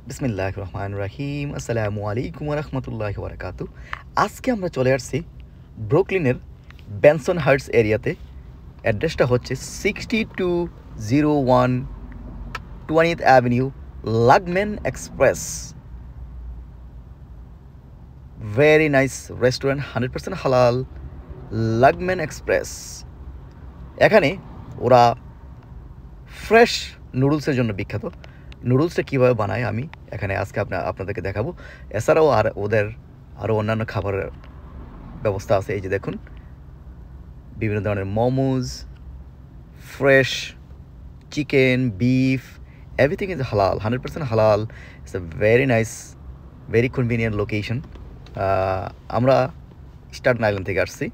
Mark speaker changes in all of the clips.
Speaker 1: বিসমিল্লাহির রহমানির রহিম। আসসালামু আলাইকুম ওয়া রাহমাতুল্লাহি ওয়া বারাকাতুহু। আজকে আমরা চলে আসছি ব্রুকলিনের বেনসন হার্টস এরিয়াতে। অ্যাড্রেসটা হচ্ছে 6201 20th avenue, Lagman express. Very nice restaurant, 100% হালাল, লাগম্যান এক্সপ্রেস। এখানে ওরা ফ্রেশ নুডলসের জন্য বিখ্যাত। নুডলসটা কীভাবে বানায় আমি এখানে আজকে আপনাদেরকে দেখাবো। এছাড়াও ওদের আরও অন্যান্য খাবারের ব্যবস্থা আছে। এই যে দেখুন, বিভিন্ন ধরনের momos, fresh chicken, beef, everything is হালাল, 100% হালাল। It's a very nice, very convenient location. আমরা স্টার্টন আইল্যান্ড থেকে আসছি,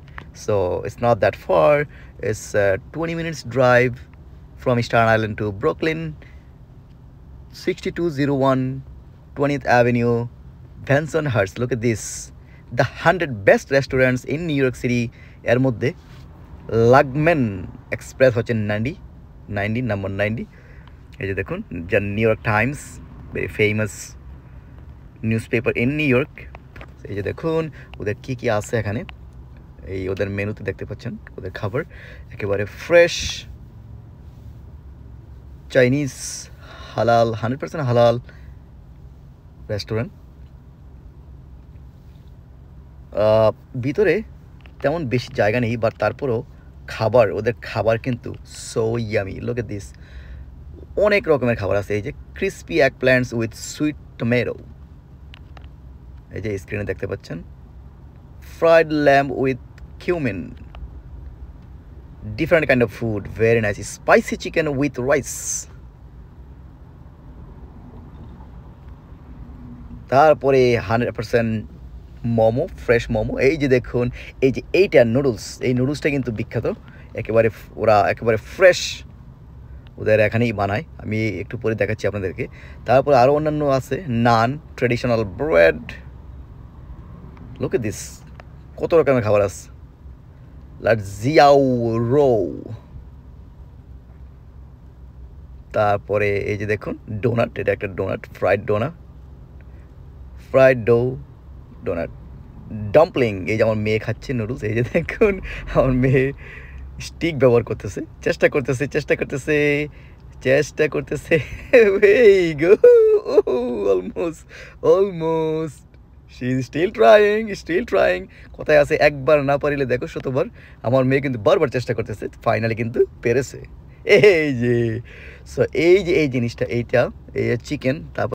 Speaker 1: so it's not that fur. It's 20 minutes drive from Staten Island to Brooklyn. 6201 20th Avenue, Benson Hurst. Look at this, the 100 best restaurants in New York City. এর মধ্যে লাগম্যান express হচ্ছে 90 number 90। এই যে দেখুন, যা new York Times, very famous news paper in new York. এই যে দেখুন ওদের কী কী আছে এখানে। এই ওদের মেনুতে দেখতে পাচ্ছেন ওদের খাবার একেবারে ফ্রেশ চাইনিজ, হালাল, 100% হালাল রেস্টুরেন্ট। ভিতরে তেমন বেশি জায়গা নেই, বাট তারপরেও ওদের খাবার কিন্তু so yummy. Look at this, অনেক রকমের খাবার আছে। এই যে crispy egg plants with sweet tomato, এই যে স্ক্রিনে দেখতে পাচ্ছেন। Fried lamb with cumin, different kind of food, very nice. Spicy chicken with rice. তারপরে 100% মোমো, ফ্রেশ মোমো। এই যে দেখুন, এই যে এইটা নুডলস, এই নুডলসটা কিন্তু বিখ্যাত। ওরা একেবারে ফ্রেশ ওদের এখানেই বানায়। আমি একটু পরে দেখাচ্ছি আপনাদেরকে। তারপর আরও অন্যান্য আছে, নান, traditional bread. Look at this, কত রকমের খাবার আছে। জিয়াও রো। তারপরে এই যে দেখুন ডোনাট, এটা একটা ডোনাট, ফ্রাইড ডোনাট। ডাম্পলিং, এই যে আমার মেয়ে খাচ্ছে নুডলস। এই যে দেখুন আমার মেয়ে স্টিক ব্যবহার করতেছে, চেষ্টা করতেছে এই গো, almost she is still trying. কোথায় আছে, একবার না পারিলে দেখো শতবার। আমার মেয়ে কিন্তু বারবার চেষ্টা করতেছে, ফাইনালি কিন্তু পেরেছে। এই যে এই জিনিসটা, এই চিকেন। তারপর